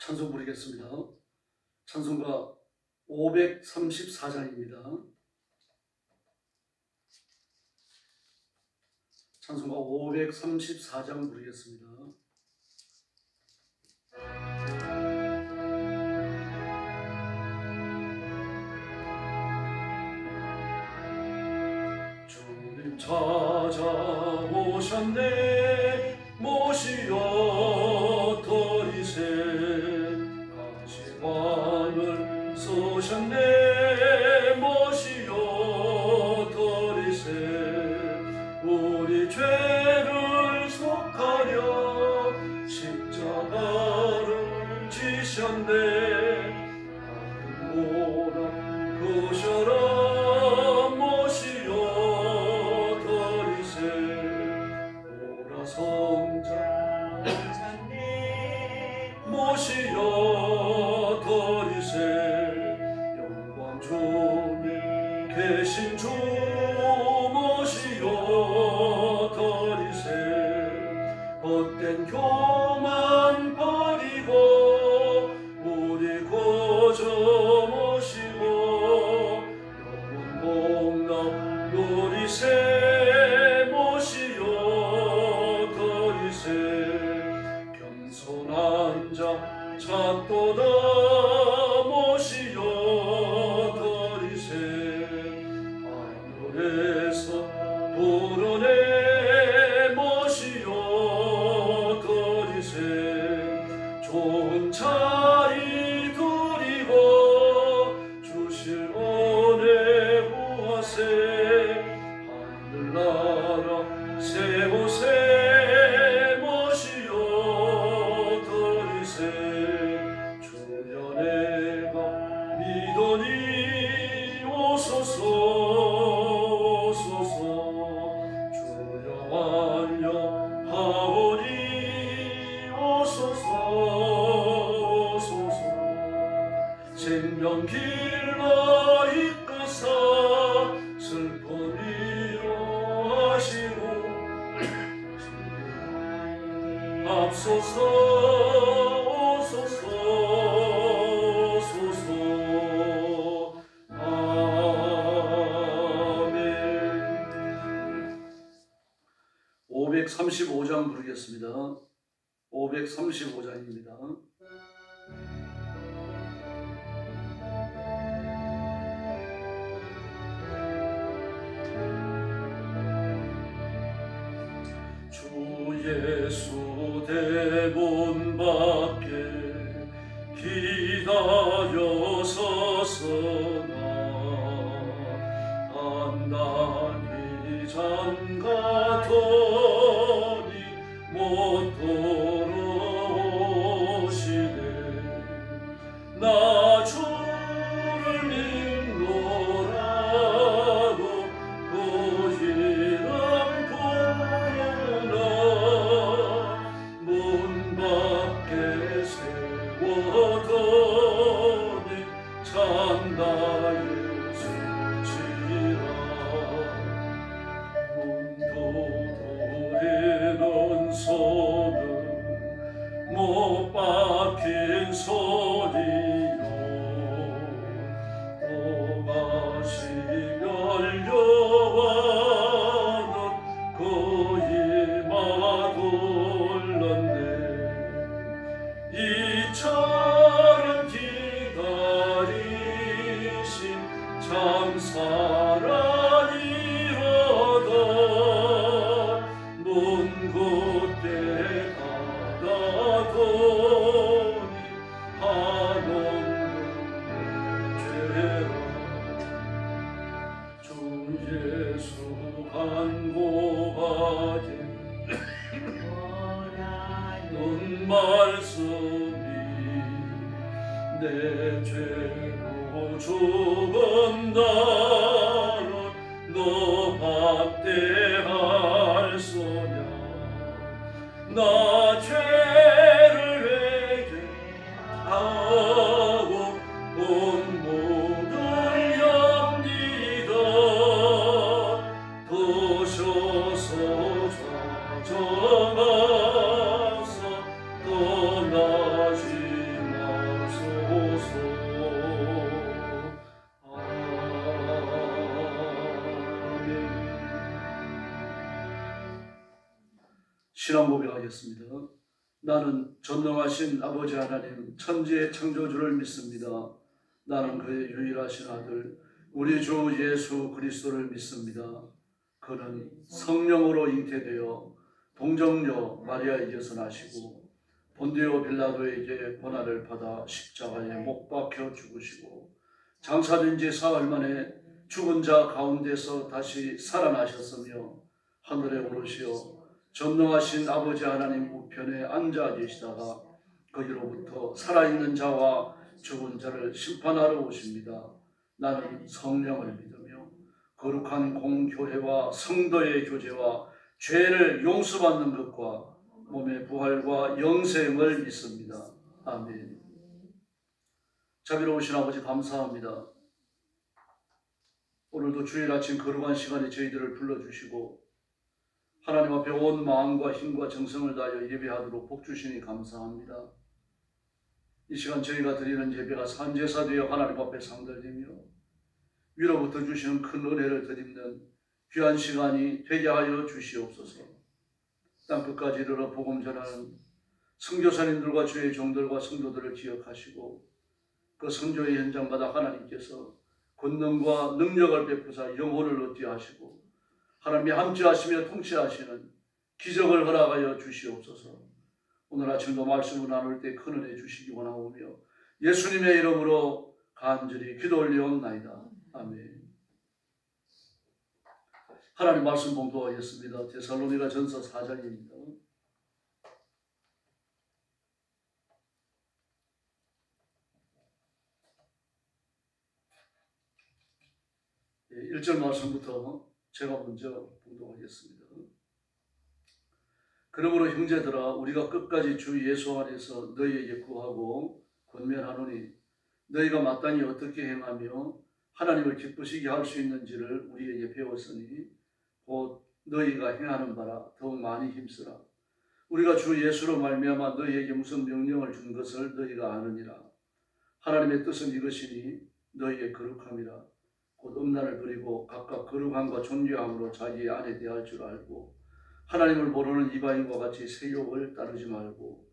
찬송 부르겠습니다. 찬송가 534장입니다. 찬송가 534장 부르겠습니다. 주님 찾아오셨네 모시어 더리세 가시관을 쏘셨네 모시어 더리세 우리 죄를 속하려 십자가를 지셨네 모라 그셔라 모시어 더리세 오라 성자 모시어 더리세 영광 중에 계신 주 모시어 더리세 헛된 교만 버리고 우리 구주 모시고 영원 복락 누리세 모시어 더리세 겸손한 자 찾도다 모시어 더리세 하늘에서 불어내 모시어 더리세 좋은 자리 드리고 주실 은혜 구하세 하늘나라 세우세 모시어 더리세 주여 내가 믿으니 오소서 주여 완료하오니 오소서 생명 길러 이끄사 슬픈 위로하시고 앞서서 오소서 535장 부르겠습니다. 535장입니다. 주 예수 대문 밖에 기다려 서서나 단단히 잠가더니 못 돌아오시네 나 주를 믿노라고 그 이름 부르나 문 밖에 세워더니 찬나의 수치라 문도 돌리는 손은 못 박힌 손이요 또다시 열려와는 그 이마 돌렸네 이처럼 기다리신 참 사랑이로다 문 굳게 닫아더니 한없는 죄라 주 예수 간구하기 넌 말씀이 내 죄로 죽은 나를 너 박대할 소냐 나 죄를 회개하고 온 모든 엽니다 도셔서 좌정하사 떠나지 마 신앙 고백하겠습니다. 나는 전능하신 아버지 하나님 천지의 창조주를 믿습니다. 나는 그의 유일하신 아들 우리 주 예수 그리스도를 믿습니다. 그는 성령으로 잉태되어 동정녀 마리아에게서 나시고 본디오 빌라도에게 고난을 받아 십자가에 못 박혀 죽으시고 장사된 지 사흘 만에 죽은 자 가운데서 다시 살아나셨으며 하늘에 오르시어 전능하신 아버지 하나님 우편에 앉아 계시다가 거기로부터 살아있는 자와 죽은 자를 심판하러 오십니다. 나는 성령을 믿으며 거룩한 공교회와 성도의 교제와 죄를 용서받는 것과 몸의 부활과 영생을 믿습니다. 아멘. 자비로우신 아버지 감사합니다. 오늘도 주일 아침 거룩한 시간에 저희들을 불러주시고 하나님 앞에 온 마음과 힘과 정성을 다하여 예배하도록 복 주시니 감사합니다. 이 시간 저희가 드리는 예배가 산제사 되어 하나님 앞에 상달되며 위로부터 주시는 큰 은혜를 드리는 귀한 시간이 되게 하여 주시옵소서. 땅끝까지 이르러 복음 전하는 선교사님들과 주의 종들과 성도들을 기억하시고 그 선교의 현장마다 하나님께서 권능과 능력을 베푸사 영혼을 얻게 하시고 하나님이 함께하시며 통치하시는 기적을 허락하여 주시옵소서. 오늘 아침도 말씀을 나눌 때 큰 은혜 주시기 원하오며 예수님의 이름으로 간절히 기도 올리옵나이다. 아멘. 하나님 말씀 봉독하겠습니다. 데살로니가 전서 4장입니다. 1절 말씀부터 제가 먼저 봉독하겠습니다. 그러므로 형제들아 우리가 끝까지 주 예수 안에서 너희에게 구하고 권면하노니 너희가 마땅히 어떻게 행하며 하나님을 기쁘시게 할 수 있는지를 우리에게 배웠으니 곧 너희가 행하는 바라 더욱 많이 힘쓰라. 우리가 주 예수로 말미암아 너희에게 무슨 명령을 준 것을 너희가 아느니라. 하나님의 뜻은 이것이니 너희의 거룩함이라. 곧 음란을 버리고 각각 거룩함과 존귀함으로 자기의 아내 대할 줄 알고 하나님을 모르는 이방인과 같이 세욕을 따르지 말고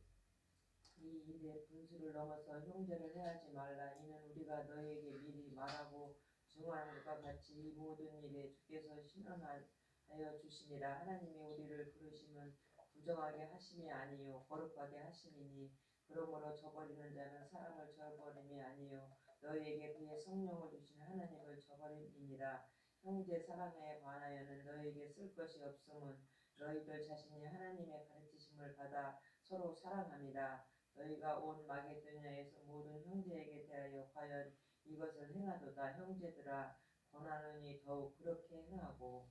이 일에 분수를 넘어서 형제를 해하지 말라. 이는 우리가 너희에게 미리 말하고 증언한 것과 같이 이 모든 일에 주께서 신원하여 주시니라. 하나님이 우리를 부르심은 부정하게 하심이 아니요 거룩하게 하심이니 그러므로 저버리는 자는 사람을 저버림이 아니요 너희에게 그의 성령을 주신 하나님을 저버림이니라. 형제 사랑에 관하여는 너희에게 쓸 것이 없음은 너희들 자신이 하나님의 가르치심을 받아 서로 사랑합니다. 너희가 온 마게도냐에서 모든 형제에게 대하여 과연 이것을 행하도다. 형제들아 권하노니 더욱 그렇게 행하고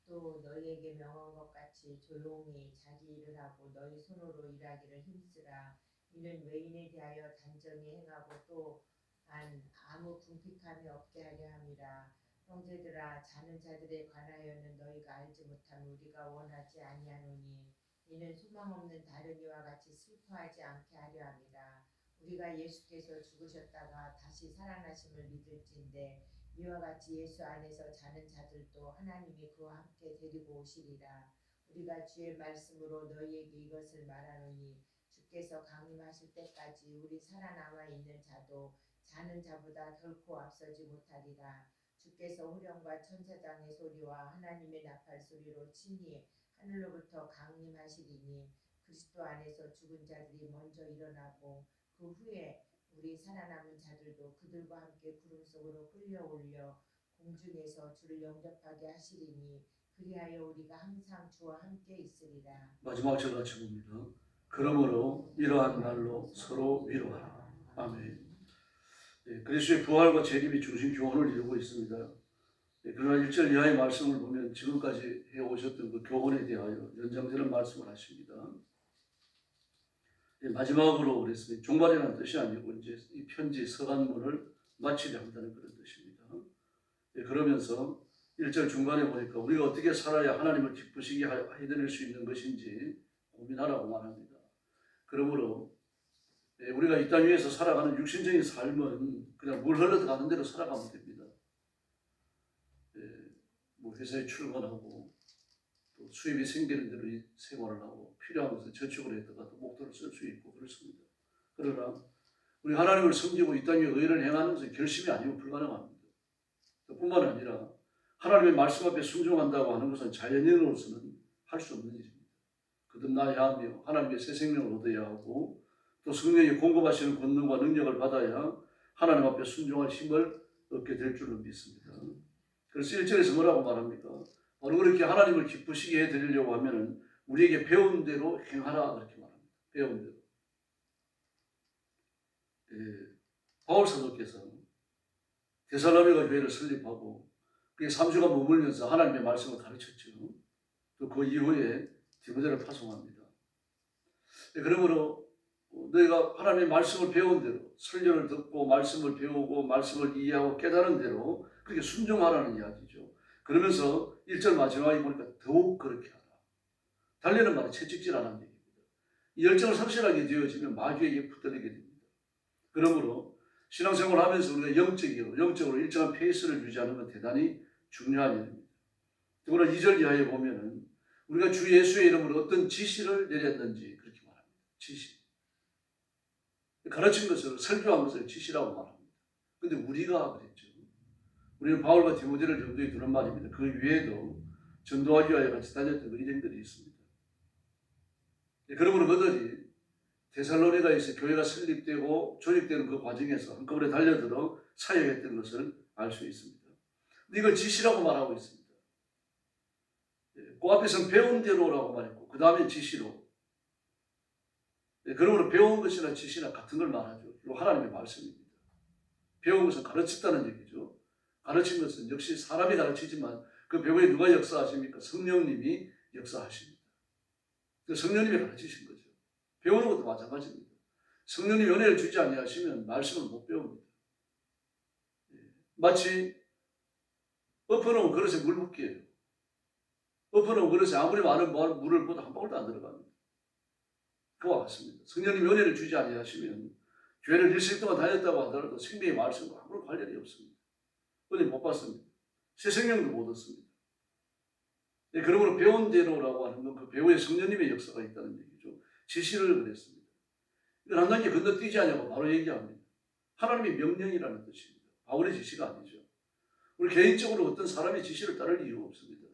또 너희에게 명한 것 같이 조용히 자기 일을 하고 너희 손으로 일하기를 힘쓰라. 이는 외인에 대하여 단정히 행하고 또한 아무 궁핍함이 없게 하려 함이라. 형제들아 자는 자들에 관하여는 너희가 알지 못함을 우리가 원하지 아니하노니 이는 소망 없는 다른 이와 같이 슬퍼하지 않게 하려 함이라. 우리가 예수께서 죽으셨다가 다시 살아나심을 믿을진데 이와 같이 예수 안에서 자는 자들도 하나님이 그와 함께 데리고 오시리라. 우리가 주의 말씀으로 너희에게 이것을 말하노니 주께서 강림하실 때까지 우리 살아남아 있는 자도 자는 자보다 결코 앞서지 못하리라. 주께서 후령과 천사장의 소리와 하나님의 나팔 소리로 친히 하늘로부터 강림하시리니 그리스도 안에서 죽은 자들이 먼저 일어나고 그 후에 우리 살아남은 자들도 그들과 함께 구름 속으로 끌려올려 공중에서 주를 영접하게 하시리니 그리하여 우리가 항상 주와 함께 있으리라. 마지막 절 같이 봅니다. 그러므로 이러한 말로 서로 위로하라. 아멘. 그리스도의 부활과 재림이 중심 교훈을 이루고 있습니다. 그러나 1절 이하의 말씀을 보면 지금까지 해오셨던 그 교훈에 대하여 연장되는 말씀을 하십니다. 마지막으로 그랬습니다. 종말이라는 뜻이 아니고 이제 이 편지 서간문을 마치려 한다는 그런 뜻입니다. 그러면서 1절 중간에 보니까 우리가 어떻게 살아야 하나님을 기쁘시게 해드릴 수 있는 것인지 고민하라고 말합니다. 그러므로 우리가 이 땅 위에서 살아가는 육신적인 삶은 그냥 물 흘러가는 대로 살아가면 됩니다. 뭐 회사에 출근하고 또 수입이 생기는 대로 이 생활을 하고 필요한 것을 저축을 했다가 또 목돈을 쓸 수 있고 그렇습니다. 그러나 우리 하나님을 섬기고 이 땅에 의를 행하는 것은 결심이 아니고 불가능합니다. 뿐만 아니라 하나님의 말씀 앞에 순종한다고 하는 것은 자연인으로서는 할 수 없는 일입니다. 거듭나야 하며 하나님의 새 생명을 얻어야 하고 또 성령이 공급하시는 권능과 능력을 받아야 하나님 앞에 순종할 힘을 얻게 될 줄로 믿습니다. 그래서 1절에서 뭐라고 말합니까? 바로 그렇게 하나님을 기쁘시게 해드리려고 하면은 우리에게 배운 대로 행하라 그렇게 말합니다. 배운 대로. 바울 사도께서 데살로니가 교회를 설립하고 그게 3주간 머물면서 하나님의 말씀을 가르쳤죠. 또 그 이후에 디모데를 파송합니다. 그러므로 너희가 하나님의 말씀을 배운 대로 설교를 듣고 말씀을 배우고 말씀을 이해하고 깨달은 대로 그렇게 순종하라는 이야기죠. 그러면서 1절 마지막에 보니까 더욱 그렇게 하라. 달리는 말은 채찍질 안 하는 얘기입니다. 이 열정을 확실하게 되어지면 마귀에게 붙들리게 됩니다. 그러므로 신앙생활을 하면서 우리가 영적으로 일정한 페이스를 유지하는 건 대단히 중요한 일입니다. 더구나 2절 이하에 보면은 우리가 주 예수의 이름으로 어떤 지시를 내렸는지 그렇게 말합니다. 지시. 가르친 것을, 설교한 것을 지시라고 말합니다. 근데 우리가 그랬죠. 우리는 바울과 디모데를 염두에 두는 말입니다. 그 외에도 전도하기 위하여 같이 다녔던 일행들이 있습니다. 그러므로 그들이 데살로니가에서 교회가 설립되고 조직되는 그 과정에서 한꺼번에 달려들어 사역했던 것을 알 수 있습니다. 근데 이걸 지시라고 말하고 있습니다. 그 앞에서는 배운 대로라고 말했고 그 다음에 지시로. 그러므로 배운 것이나 지시나 같은 걸 말하죠. 그리고 하나님의 말씀입니다. 배운 것은 가르쳤다는 얘기죠. 가르친 것은 역시 사람이 가르치지만 그 배우에 누가 역사하십니까? 성령님이 역사하십니다. 성령님이 가르치신 거죠. 배우는 것도 마찬가지입니다. 성령님이 은혜를 주지 아니하시면 말씀을 못 배웁니다. 마치 엎어놓은 그릇에 물 붓기예요. 엎어놓은 그릇에 아무리 많은 물을 부어도 한 방울도 안 들어갑니다. 그와 같습니다. 성령님이 은혜를 주지 아니하시면 교회를 일생 동안 다녔다고 하더라도 생명의 말씀과 아무런 관련이 없습니다. 은혜 못 받습니다. 새 생명도 못 얻습니다. 그러므로 배운 대로라고 하는 건 그 배우의 성령님의 역사가 있다는 얘기죠. 지시를 그랬습니다. 이건 한 단계 건너뛰지 않냐고 바로 얘기합니다. 하나님의 명령이라는 뜻입니다. 바울의 지시가 아니죠. 우리 개인적으로 어떤 사람의 지시를 따를 이유가 없습니다.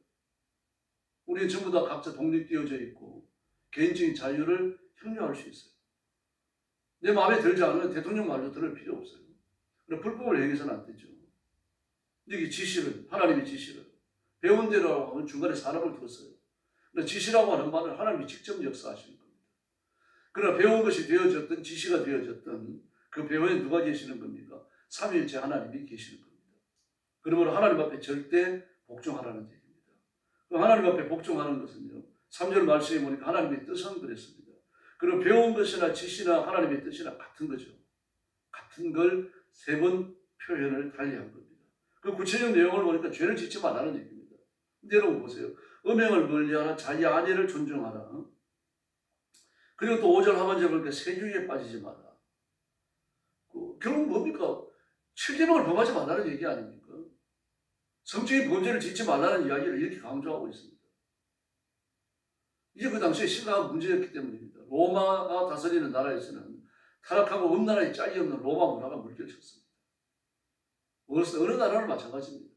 우리는 전부 다 각자 독립되어져 있고 개인적인 자유를 향유할 수 있어요. 내 마음에 들지 않으면 대통령 말도 들을 필요 없어요. 그러나 불법을 행해서는 안 되죠. 이게 지시를, 하나님의 지시를 배운 대로라고 하면 중간에 사람을 뒀어요. 그러나 지시라고 하는 말은 하나님이 직접 역사하시는 겁니다. 그러나 배운 것이 되어졌든 지시가 되어졌든 그 배후에 누가 계시는 겁니까? 삼위일체 하나님이 계시는 겁니다. 그러므로 하나님 앞에 절대 복종하라는 얘기입니다. 하나님 앞에 복종하는 것은요, 3절 말씀에 보니까 하나님의 뜻은 그랬습니다. 그리고 배운 것이나 지시나 하나님의 뜻이나 같은 거죠. 같은 걸 세 번 표현을 달리한 겁니다. 그 구체적 내용을 보니까 죄를 짓지 말라는 얘기입니다. 근데 여러분 보세요. 음행을 멀리하라, 자기 아내를 존중하라. 그리고 또 5절 하반절 보니까 세유에 빠지지 마라. 결국 뭡니까? 7계명을 범하지 말라는 얘기 아닙니까? 성적인 범죄를 짓지 말라는 이야기를 이렇게 강조하고 있습니다. 이게 그 당시에 심각한 문제였기 때문입니다. 로마가 다스리는 나라에서는 타락하고 음란에 짝이 없는 로마 문화가 물결쳤습니다. 어느 나라나 마찬가지입니다.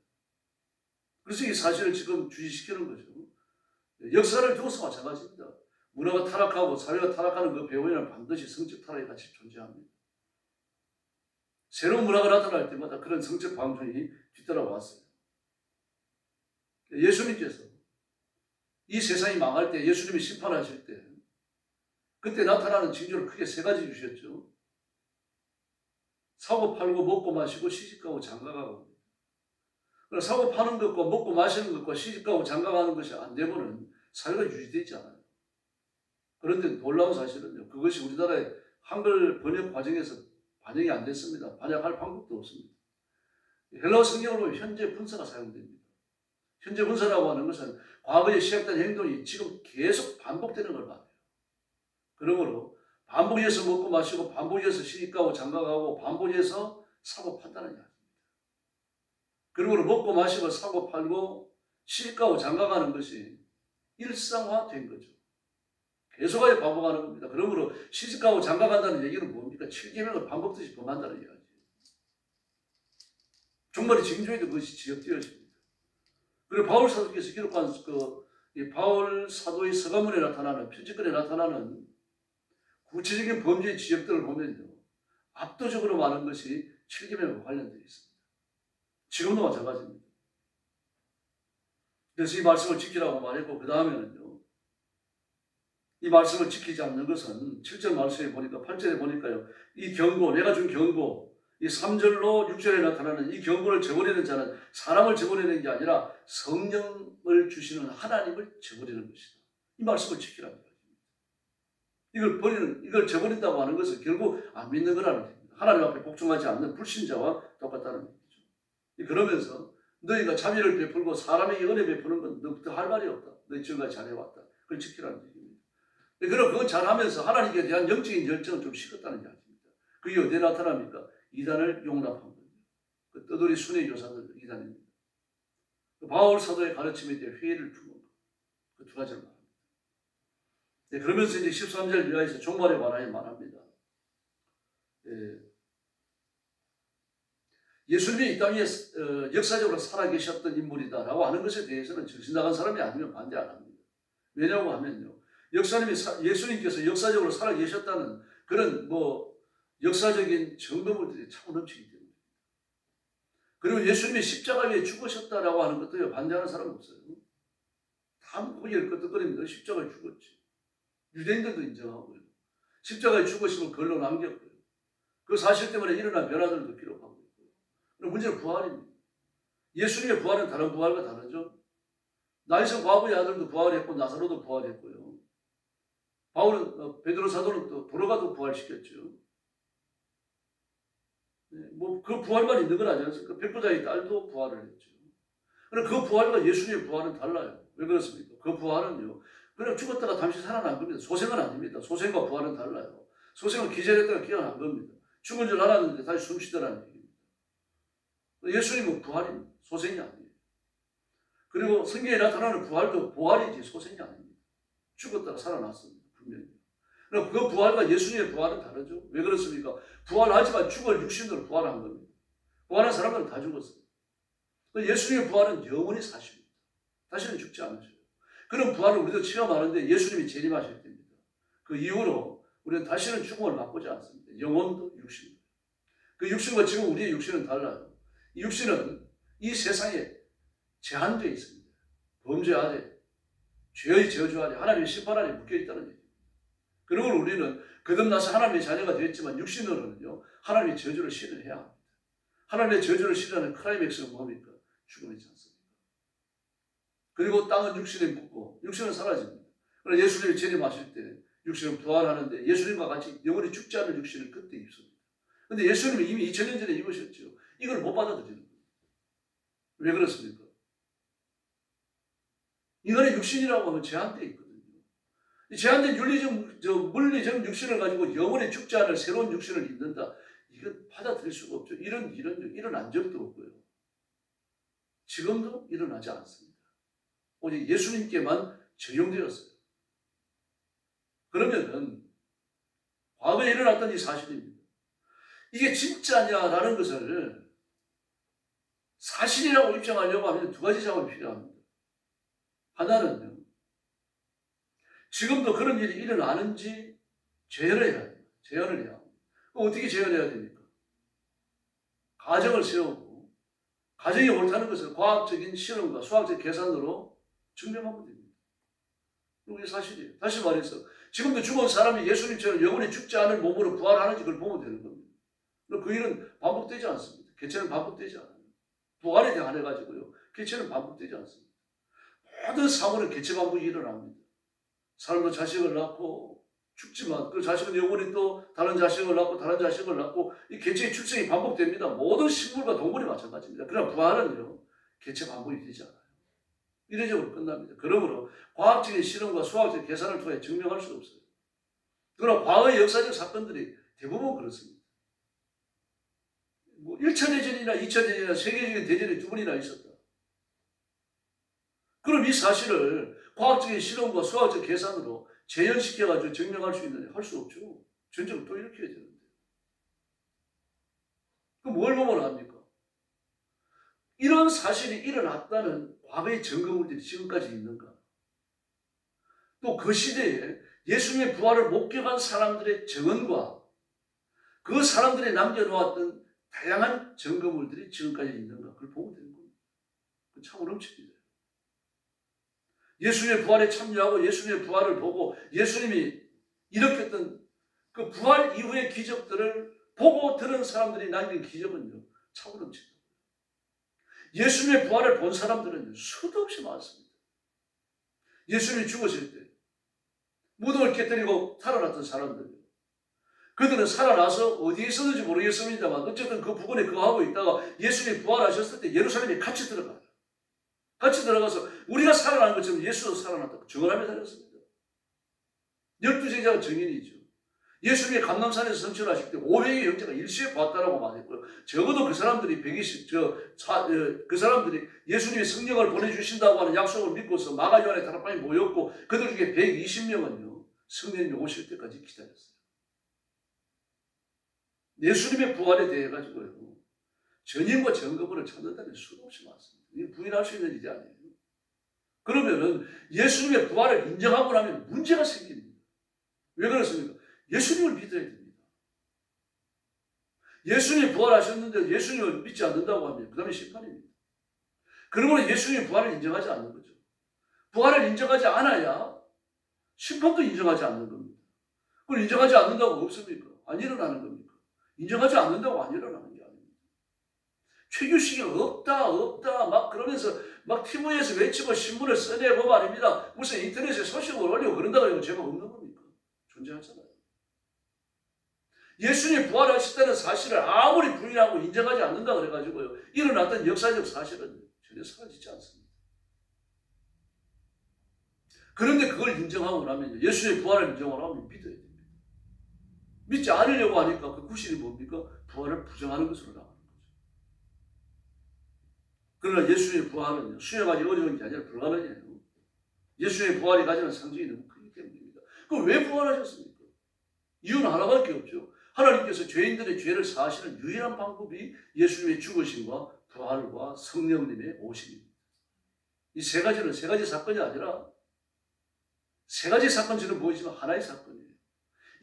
그래서 이 사실을 지금 주시시키는 거죠. 역사를 두고서 마찬가지입니다. 문화가 타락하고 사회가 타락하는 그 배후에는 반드시 성적 타락이 같이 존재합니다. 새로운 문화가 나타날 때마다 그런 성적 방송이 뒤따라왔어요. 예수님께서 이 세상이 망할 때, 예수님이 심판하실 때 그때 나타나는 징조를 크게 세 가지 주셨죠. 사고 팔고 먹고 마시고 시집가고 장가가고. 그러나 사고 파는 것과 먹고 마시는 것과 시집가고 장가가는 것이 안 되면은 사회가 유지되지 않아요. 그런데 놀라운 사실은요, 그것이 우리나라의 한글 번역 과정에서 반영이 안 됐습니다. 반영할 방법도 없습니다. 헬라어 성경을 보면 현재 분사가 사용됩니다. 현재 분사라고 하는 것은 과거에 시작된 행동이 지금 계속 반복되는 걸 말해요. 그러므로 반복해서 먹고 마시고 반복해서 시집가고 장가가고 반복해서 사고 판다는 이야기입니다. 그러므로 먹고 마시고 사고 팔고 시집가고 장가가는 것이 일상화된 거죠. 계속하여 반복하는 겁니다. 그러므로 시집가고 장가간다는 얘기는 뭡니까? 7계명을 반복듯이 범한다는 이야기죠. 종말의 징조에도 그것이 지역되어집니다. 그리고 바울 사도께서 기록한 이 바울 사도의 서가문에 나타나는, 편집글에 나타나는 구체적인 범죄의 지역들을 보면요, 압도적으로 많은 것이 7계명과 관련되어 있습니다. 지금도 마찬가지입니다. 그래서 이 말씀을 지키라고 말했고, 그 다음에는요, 이 말씀을 지키지 않는 것은 7절 말씀에 보니까, 8절에 보니까요, 이 경고, 내가 준 경고, 이 3절로 6절에 나타나는 이 경고를 저버리는 자는 사람을 저버리는 게 아니라 성령을 주시는 하나님을 저버리는 것이다. 이 말씀을 지키라는 거예요. 이걸 저버린다고 하는 것은 결국 안 믿는 거라는 얘기입니다. 하나님 앞에 복종하지 않는 불신자와 똑같다는 얘기죠. 그러면서 너희가 자비를 베풀고 사람에게 은혜 베푸는 건 너부터 할 말이 없다. 너희 지금까지 잘해왔다. 그걸 지키라는 얘기입니다. 그럼 그건 잘하면서 하나님께 대한 영적인 열정은 좀 식었다는 이야기입니다. 그게 어디에 나타납니까? 이단을 용납한 겁니다. 그 떠돌이 순회 요사들 이단입니다. 그 바울 사도의 가르침에 대해 회의를 품은 것. 그 두 가지를 말합니다. 네, 그러면서 이제 13절 이하에서 종말에 관하여 말합니다. 예수님이 이 땅에 역사적으로 살아계셨던 인물이다라고 하는 것에 대해서는 정신 나간 사람이 아니면 반대 안 합니다. 왜냐고 하면요, 예수님께서 역사적으로 살아계셨다는 그런 역사적인 증거물들이 참 넘치기 때문에, 그리고 예수님이 십자가 위에 죽으셨다라고 하는 것도 반대하는 사람은 없어요. 다 고개를 끄덕거립니다. 십자가에 죽었지. 유대인들도 인정하고요. 십자가에 죽으심을 글로 남겼고요. 그 사실 때문에 일어난 변화들도 기록하고 있고요. 그럼 문제는 부활입니다. 예수님의 부활은 다른 부활과 다르죠. 나이선 과부의 아들도 부활했고 나사로도 부활했고요. 베드로 사도는 또 도로가도 부활시켰죠. 그 부활만 있는 건 아니지 않습니까? 백부장의 딸도 부활을 했죠. 그럼 그 부활과 예수님의 부활은 달라요. 왜 그렇습니까? 그 부활은요, 그냥 죽었다가 잠시 살아난 겁니다. 소생은 아닙니다. 소생과 부활은 달라요. 소생은 기절했다가 깨어난 겁니다. 죽은 줄 알았는데 다시 숨쉬더라는 얘기입니다. 예수님은 부활입니다. 소생이 아니에요. 그리고 성경에 나타나는 부활도 부활이지 소생이 아닙니다. 죽었다가 살아났습니다. 분명히. 그럼 그 부활과 예수님의 부활은 다르죠. 왜 그렇습니까? 부활하지만 죽을 육신으로 부활한 겁니다. 부활한 사람들은 다 죽었어요. 예수님의 부활은 영원히 사십니다. 다시는 죽지 않으셔요. 그런 부활을 우리도 체험하는데 예수님이 재림하실 때입니다. 그 이후로 우리는 다시는 죽음을 맛보지 않습니다. 영혼도 육신도. 그 육신과 지금 우리의 육신은 달라요. 이 육신은 이 세상에 제한되어 있습니다. 범죄 아래, 죄의 저주 아래, 하나님의 심판 아래 묶여 있다는 얘기입니다. 그리고 우리는 거듭나서 하나님의 자녀가 되었지만 육신으로는요, 하나님의 저주를 실현해야 합니다. 하나님의 저주를 실현하는 클라이맥스는 뭡니까? 죽음이지 않습니까? 그리고 땅은 육신에 묻고 육신은 사라집니다. 그러나 예수님이 재림하실 때 육신은 부활하는데 예수님과 같이 영원히 죽지 않는 육신을 그때 입습니다. 그런데 예수님이 이미 2000년 전에 입으셨죠. 이걸 못 받아들이는 거예요. 왜 그렇습니까? 인간의 육신이라고 하면 제한되어 있거든요. 이 제한된 물리적 육신을 가지고 영원히 죽지 않을 새로운 육신을 입는다. 이건 받아들일 수가 없죠. 일어난 적도 없고요. 지금도 일어나지 않습니다. 오직 예수님께만 적용되었어요. 그러면은 과거에 일어났던 이 사실입니다. 이게 진짜냐라는 것을 사실이라고 입증하려고 하면 두 가지 작업이 필요합니다. 하나는요, 지금도 그런 일이 일어나는지 재현을 해야 돼요. 재현을 해야 합니다. 그럼 어떻게 재현해야 됩니까? 가정을 세우고 가정이 옳다는 것을 과학적인 실험과 수학적 계산으로 증명하면 됩니다. 이게 사실이에요. 다시 말해서 지금도 죽은 사람이 예수님처럼 영원히 죽지 않을 몸으로 부활하는지 그걸 보면 되는 겁니다. 그 일은 반복되지 않습니다. 개체는 반복되지 않아요. 부활에 대한 해가지고요. 개체는 반복되지 않습니다. 모든 사고는 개체 반복이 일어납니다. 사람도 자식을 낳고 죽지만 그 자식은 영원히 또 다른 자식을 낳고 다른 자식을 낳고 이 개체의 출생이 반복됩니다. 모든 식물과 동물이 마찬가지입니다. 그러나 부활은요, 개체 반복이 되지 않아요. 이례적으로 끝납니다. 그러므로 과학적인 실험과 수학적 계산을 통해 증명할 수 없어요. 그러나 과거의 역사적 사건들이 대부분 그렇습니다. 1차 대전이나 2차 대전이나 세계적인 대전이 두 번이나 있었다. 그럼 이 사실을 과학적인 실험과 수학적 계산으로 재현시켜가지고 증명할 수 있느냐? 할 수 없죠. 전쟁을 또 일으켜야 되는데. 그럼 뭘 보면 합니까? 이런 사실이 일어났다는 과거의 증거물들이 지금까지 있는가? 또 그 시대에 예수님의 부활을 목격한 사람들의 증언과 그 사람들이 남겨놓았던 다양한 증거물들이 지금까지 있는가? 그걸 보면 되는 겁니다. 참으로 넘칩니다. 예수님의 부활에 참여하고 예수님의 부활을 보고 예수님이 일으켰던 그 부활 이후의 기적들을 보고 들은 사람들이 남긴 기적은요, 참으로 넘칩니다. 예수님의 부활을 본 사람들은 수도 없이 많습니다. 예수님이 죽으실 때 무덤을 깨뜨리고 살아났던 사람들, 그들은 살아나서 어디에 있었는지 모르겠습니다만 어쨌든 그 부근에 거하고 있다가 예수님이 부활하셨을 때 예루살렘에 같이 들어가요. 같이 들어가서 우리가 살아난 것처럼 예수도 살아났다고 증언하며 다녔습니다. 12제자가 증인이죠. 예수님이 감람산에서 성천하실 때 500의 형제가 일시에 봤다라고 말했고요. 적어도 그 사람들이 그 사람들이 예수님이 성령을 보내주신다고 하는 약속을 믿고서 마가 요한의 다락방에 모였고 그들 중에 120명은요 성령님이 오실 때까지 기다렸어요. 예수님의 부활에 대해 가지고요 전인과 증거물을 찾는다는 게 수도 없이 많습니다. 이게 부인할 수 있는 일이 아니에요. 그러면은 예수님의 부활을 인정하고 나면 문제가 생깁니다. 왜 그렇습니까? 예수님을 믿어야 됩니다. 예수님이 부활하셨는데 예수님을 믿지 않는다고 하면 그 다음에 심판입니다. 그러므로 예수님의 부활을 인정하지 않는 거죠. 부활을 인정하지 않아야 심판도 인정하지 않는 겁니다. 그걸 인정하지 않는다고 없습니까? 안 일어나는 겁니까? 인정하지 않는다고 안 일어나는 게 아닙니다. 최규식이 없다 막 그러면서 막 TV에서 외치고 신문을 써내고 말입니다. 무슨 인터넷에 소식을 올리고 그런다고 해서 죄가 없는 겁니까? 존재하잖아요. 예수님이 부활하셨다는 사실을 아무리 부인하고 인정하지 않는다 그래가지고요 일어났던 역사적 사실은 전혀 사라지지 않습니다. 그런데 그걸 인정하고 나면 예수님의 부활을 인정하고 나면 믿어야 됩니다. 믿지 않으려고 하니까 그 구실이 뭡니까? 부활을 부정하는 것으로 나가는 거죠. 그러나 예수님의 부활은 수행하기 어려운 게 아니라 불가능해요. 예수님의 부활이 가지는 상징이 너무 크기 때문입니다. 그럼 왜 부활하셨습니까? 이유는 하나밖에 없죠. 하나님께서 죄인들의 죄를 사하시는 유일한 방법이 예수님의 죽으심과 부활과 성령님의 오심입니다. 이 세 가지는 세 가지 사건이 아니라 세 가지 사건처럼 보이지만 하나의 사건이에요.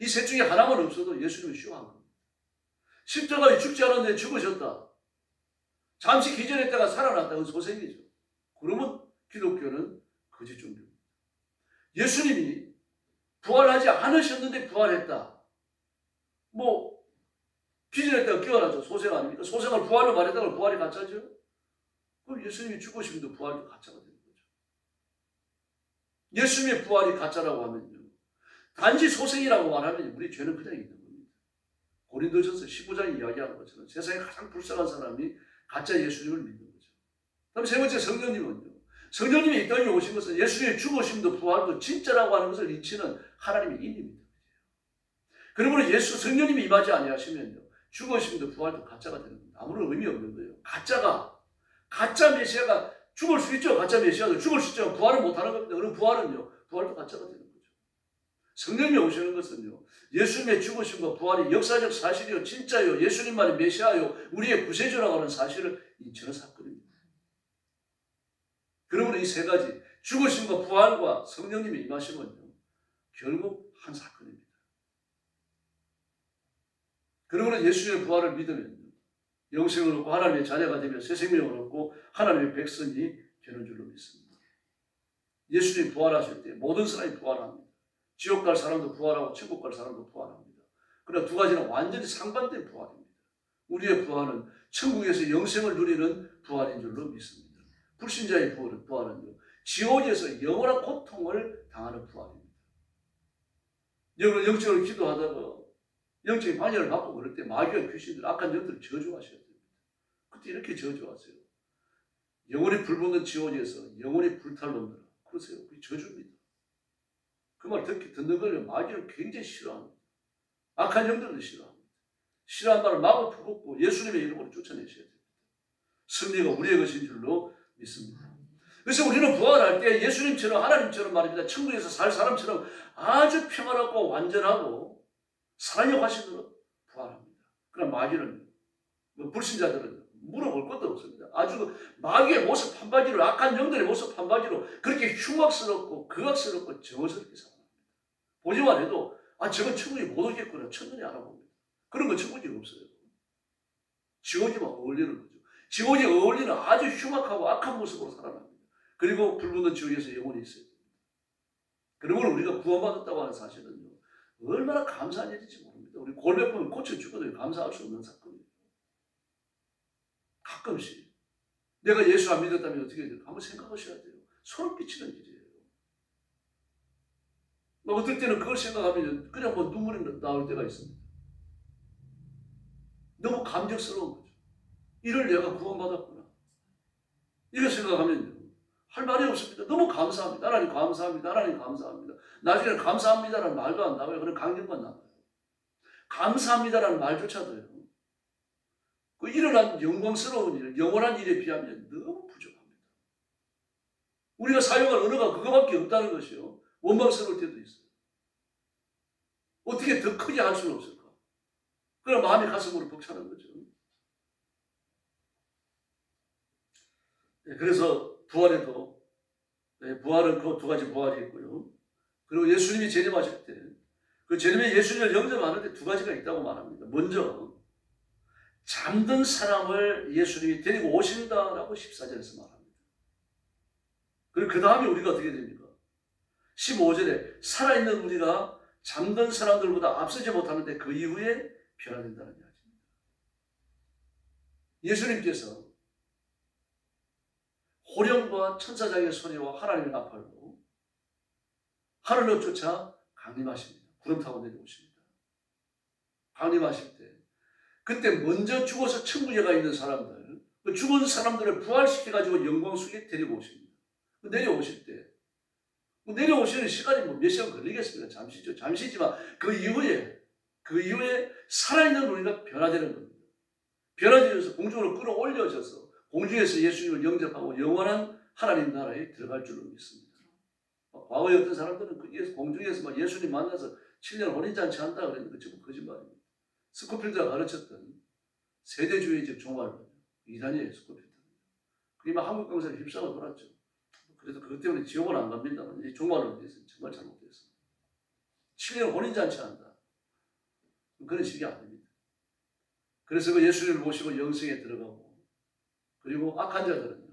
이 셋 중에 하나만 없어도 예수님은 쉬워한 겁니다. 십자가에 죽지 않았는데 죽으셨다. 잠시 기절했다가 살아났다는 소생이죠. 그러면 기독교는 거짓 종교입니다. 예수님이 부활하지 않으셨는데 부활했다. 기절했다가 깨어나죠. 소생 아닙니까? 소생을 부활로 말했다가 부활이 가짜죠. 그럼 예수님이 죽으심도 부활도 가짜가 되는 거죠. 예수님의 부활이 가짜라고 하면요. 단지 소생이라고 말하면 우리 죄는 그냥 있는 겁니다. 고린도전서 15장에 이야기하는 것처럼 세상에 가장 불쌍한 사람이 가짜 예수님을 믿는 거죠. 그럼 세 번째 성령님은요. 성령님이 이 땅에 오신 것은 예수님의 죽으심도 부활도 진짜라고 하는 것을 인치는 하나님의 인입니다. 그러므로 성령님이 임하지 아니하시면요. 죽으심도 부활도 가짜가 되는 겁니다. 아무런 의미 없는 거예요. 가짜 메시아가 죽을 수 있죠. 가짜 메시아도 죽을 수 있죠. 부활은 못하는 겁니다. 그럼 부활도 가짜가 되는 거죠. 성령이 오시는 것은요. 예수님의 죽으심과 부활이 역사적 사실이요. 진짜요. 예수님만이 메시아요. 우리의 구세주라고 하는 사실을 인치는 사건입니다. 그러므로 이 세 가지 죽으심과 부활과 성령님의 임하심은요. 결국 한 사건입니다. 그러므로 예수님의 부활을 믿으면 영생을 얻고 하나님의 자녀가 되며 새 생명을 얻고 하나님의 백성이 되는 줄로 믿습니다. 예수님이 부활하실 때 모든 사람이 부활합니다. 지옥 갈 사람도 부활하고 천국 갈 사람도 부활합니다. 그러나 두 가지는 완전히 상반된 부활입니다. 우리의 부활은 천국에서 영생을 누리는 부활인 줄로 믿습니다. 불신자의 부활은요. 지옥에서 영원한 고통을 당하는 부활입니다. 여러분 영적으로 기도하다가 영적인 방해를 받고 그럴 때 마귀와 귀신들, 악한 영들을 저주하셔야 됩니다. 그때 이렇게 저주하세요. 영원히 불붙는 지옥에서 영원히 불탈 놈들아. 그러세요. 그게 저주입니다. 그 말 듣는 걸 마귀는 굉장히 싫어합니다. 악한 영들은 싫어합니다. 싫어한 말을 마구 퍼붓고 예수님의 이름으로 쫓아내셔야 됩니다. 승리가 우리의 것인 줄로 믿습니다. 그래서 우리는 부활할 때 예수님처럼 하나님처럼 말입니다. 천국에서 살 사람처럼 아주 평안하고 완전하고 사랑의 화신으로 부활합니다. 그러나 마귀는 불신자들은 물어볼 것도 없습니다. 아주 마귀의 모습 한 바지로 악한 영들의 모습 한 바지로 그렇게 흉악스럽고 극악스럽고 정어스럽게 살아갑니다. 보지만 해도 저건 천국에 못 오겠구나 천천히 알아봅니다. 그런 거 천국에 없어요. 지오지만 어울리는 거죠. 지오지 어울리는 아주 흉악하고 악한 모습으로 살아납니다. 그리고 불붙는 지옥에서 영원히 있어야 됩니다. 그러므로 우리가 구원받았다고 하는 사실은요, 얼마나 감사한 일인지 모릅니다. 우리 골몇 번 고쳐 죽어도 감사할 수 없는 사건이에요. 가끔씩 내가 예수 안 믿었다면 어떻게 해야 될까? 한번 생각하셔야 돼요. 소름 끼치는 일이에요. 어떨 때는 그걸 생각하면 그냥 눈물이 나올 때가 있습니다. 너무 감격스러운 거죠. 이를 내가 구원받았구나. 이거 생각하면요, 할 말이 없습니다. 너무 감사합니다. 하나님 감사합니다. 하나님 감사합니다. 나중에는 감사합니다라는 말도 안 나와요. 그런 강경만 나와요. 감사합니다라는 말조차도요, 그 일어난 영광스러운 일, 영원한 일에 비하면 너무 부족합니다. 우리가 사용할 언어가 그거밖에 없다는 것이요, 원망스러울 때도 있어요. 어떻게 더 크게 할 수는 없을까? 그럼 마음이 가슴으로 벅차는 거죠. 그래서 부활에도, 부활은 그 두 가지 부활이 있고요. 그리고 예수님이 재림하실 때, 그 재림에 예수님을 영접하는데 두 가지가 있다고 말합니다. 먼저 잠든 사람을 예수님이 데리고 오신다라고 14절에서 말합니다. 그리고 그 다음에 우리가 어떻게 됩니까? 15절에 살아있는 우리가 잠든 사람들보다 앞서지 못하는데 그 이후에 변화된다는 이야기입니다. 예수님께서 호령과 천사장의 소리와 하나님의 나팔로 하늘을 쫓아 강림하십니다. 구름 타고 내려오십니다. 강림하실 때 그때 먼저 죽어서 천국에 가 있는 사람들, 그 죽은 사람들을 부활시켜가지고 영광 속에 데리고 오십니다. 내려오실 때, 내려오시는 시간이 몇 시간 걸리겠습니까? 잠시죠. 잠시지만 그 이후에 살아있는 우리가 변화되는 겁니다. 변화되어서 공중으로 끌어올려져서 공중에서 예수님을 영접하고 영원한 하나님 나라에 들어갈 줄로 믿습니다. 과거에 어떤 사람들은 공중에서 막 예수님 만나서 7년 혼인잔치 한다 그랬는데 전부 거짓말입니다. 스코필드가 가르쳤던 세대주의적 종말론, 이단이에요, 스코필드. 그게 막 한국 강사를 휩싸고 돌았죠. 그래서 그것 때문에 지옥은 안 갑니다만 이 종말론에 대해서는 정말 잘못됐습니다. 7년 혼인잔치 한다. 그런 식이 아닙니다. 그래서 그 예수님을 모시고 영생에 들어가고, 그리고 악한 자들은요,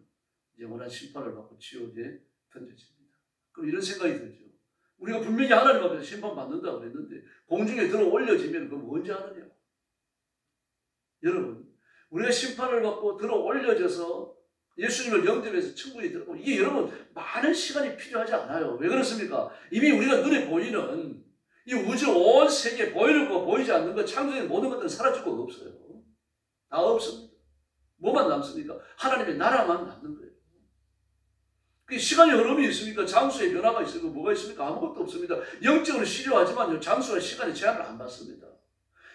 영원한 심판을 받고 지옥에 던져집니다. 그럼 이런 생각이 들죠. 우리가 분명히 하나님 앞에서 심판받는다고 그랬는데 공중에 들어 올려지면 그럼 언제 하느냐? 여러분, 우리가 심판을 받고 들어 올려져서 예수님을 영접해서 천국에 들어가고, 이게 여러분 많은 시간이 필요하지 않아요. 왜 그렇습니까? 이미 우리가 눈에 보이는 이 우주 온 세계 보이는 거 보이지 않는 거 창조된 모든 것들은 사라질 거 없어요. 다 없습니다. 뭐만 남습니까? 하나님의 나라만 남는 거예요. 시간의 흐름이 있습니까? 장수의 변화가 있습니까? 뭐가 있습니까? 아무것도 없습니다. 영적으로 시료하지만요, 장수와 시간의 제한을 안 받습니다.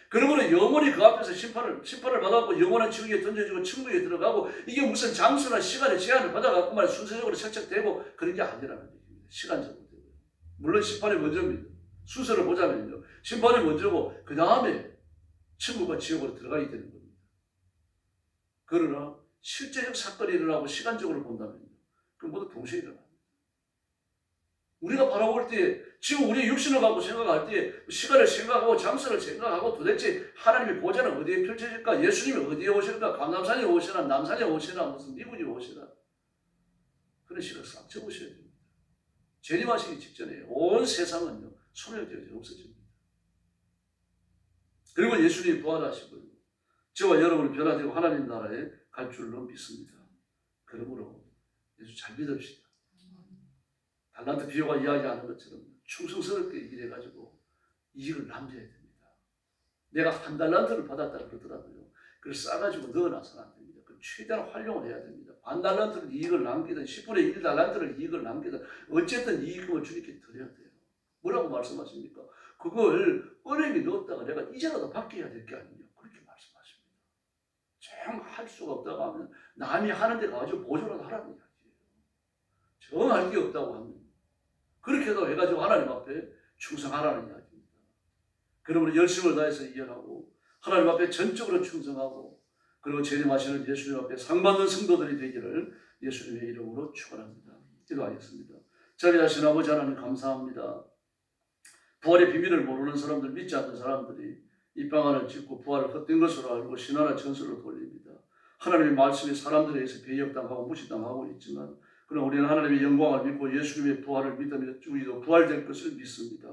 그러므로 영원히 그 앞에서 심판을 받아갖고 영원한 지옥에 던져지고 천국에 들어가고, 이게 무슨 장수나 시간의 제한을 받아갖고만 순서적으로 착착되고 그런 게 아니라는 얘기입니다. 시간적으로 되고요. 물론 심판이 먼저입니다. 순서를 보자면요, 심판이 먼저고 그 다음에 천국과 지옥으로 들어가야 되는 겁니다. 그러나 실제적 사건이 일어나고 시간적으로 본다면요, 그럼 모두 동시에 일어납니다. 우리가 바라볼 때, 지금 우리 육신을 갖고 생각할 때 시간을 생각하고 장소를 생각하고 도대체 하나님의 보좌는 어디에 펼쳐질까? 예수님이 어디에 오실까? 감남산에 오시나 남산에 오시나 무슨 미군이 오시나? 그런 시간을 싹 접으셔야 됩니다. 재림하시기 직전에 온 세상은요, 소멸되어져 없어집니다. 그리고 예수님이 부활하시고 저와 여러분이 변화되고 하나님 나라에 갈 줄로 믿습니다. 그러므로 예수 잘 믿읍시다. 달란트 비유가 이야기하는 것처럼 충성스럽게 일해가지고 이익을 남겨야 됩니다. 내가 한 달란트를 받았다 그러더라도요, 그걸 싸가지고 넣어놔서는 안 됩니다. 그 최대한 활용을 해야 됩니다. 반 달란트를 이익을 남기든 10분의 1 달란트를 이익을 남기든 어쨌든 이익금을 주님께 드려야 돼요. 뭐라고 말씀하십니까? 그걸 은행에 넣었다가 내가 이자라도 받게 해야 될 게 아니냐, 그렇게 말씀하십니다. 정 할 수가 없다고 하면 남이 하는 데 가가지고 보조라도 하라는 이야기예요. 정할 게 없다고 합니다. 그렇게도 해가지고 하나님 앞에 충성하라는 이야기입니다. 그러므로 열심을 다해서 이겨나고 하나님 앞에 전적으로 충성하고 그리고 재림하시는 예수님 앞에 상받는 성도들이 되기를 예수님의 이름으로 축원합니다. 기도하겠습니다. 자비하신 아버지 하나님 감사합니다. 부활의 비밀을 모르는 사람들, 믿지 않는 사람들이 입방안을 짓고 부활을 헛된 것으로 알고 신화나 전설로 돌립니다. 하나님의 말씀이 사람들에 의해서 배역당하고 무시당하고 있지만 그러나 우리는 하나님의 영광을 믿고 예수님의 부활을 믿으며 우리도 부활될 것을 믿습니다.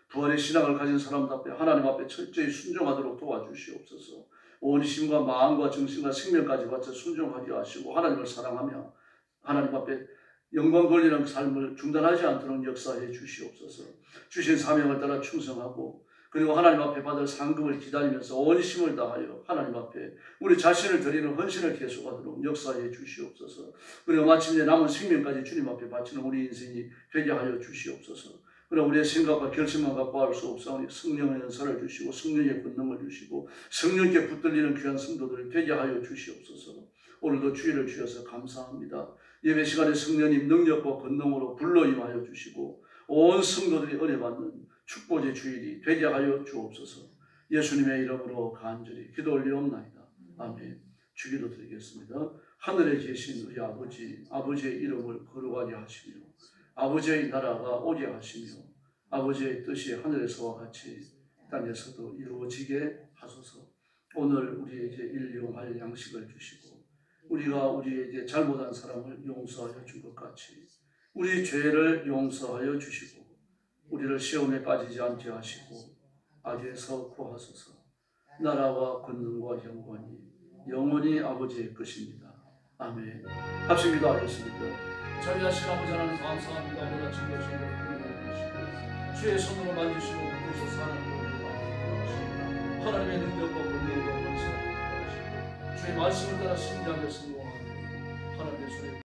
부활의 신앙을 가진 사람답게 하나님 앞에 철저히 순종하도록 도와주시옵소서. 온 힘과 마음과 정신과 생명까지 바쳐 순종하게 하시고 하나님을 사랑하며 하나님 앞에 영광 돌리는 삶을 중단하지 않도록 역사해 주시옵소서. 주신 사명을 따라 충성하고 그리고 하나님 앞에 받을 상급을 기다리면서 온 힘을 다하여 하나님 앞에 우리 자신을 드리는 헌신을 계속하도록 역사해 주시옵소서. 그리고 마침내 남은 생명까지 주님 앞에 바치는 우리 인생이 되게 하여 주시옵소서. 그러나 우리의 생각과 결심만 갖고 할 수 없사오니 성령의 연사를 주시고 성령의 권능을 주시고 성령께 붙들리는 귀한 성도들을 되게 하여 주시옵소서. 오늘도 주의를 주셔서 감사합니다. 예배 시간에 성령님 능력과 권능으로 불러 임하여 주시고 온 성도들이 은혜 받는 축복의 주일이 되게 하여 주옵소서. 예수님의 이름으로 간절히 기도 올리옵나이다. 아멘. 주기도 드리겠습니다. 하늘에 계신 우리 아버지, 아버지의 이름을 거룩하게 하시며 아버지의 나라가 오게 하시며 아버지의 뜻이 하늘에서와 같이 땅에서도 이루어지게 하소서. 오늘 우리에게 일용할 양식을 주시고 우리가 우리에게 잘못한 사람을 용서하여 준 것 같이 우리 죄를 용서하여 주시고 우리를 시험에 빠지지 않게 하시고 악에서 구하소서. 나라와 권능과 영광이 영원히 아버지의 것입니다. 아멘. 합심 기도하겠습니다. 자비하신 아버지 하나님 감사합니다. 오늘 아침 저희를 긍휼히 여기시고 주의 손으로 만지시고 붙드셔서 하나님을 하나님의 능력과 권능과 권세를 주의 말씀을 따라 신뢰하겠습니다.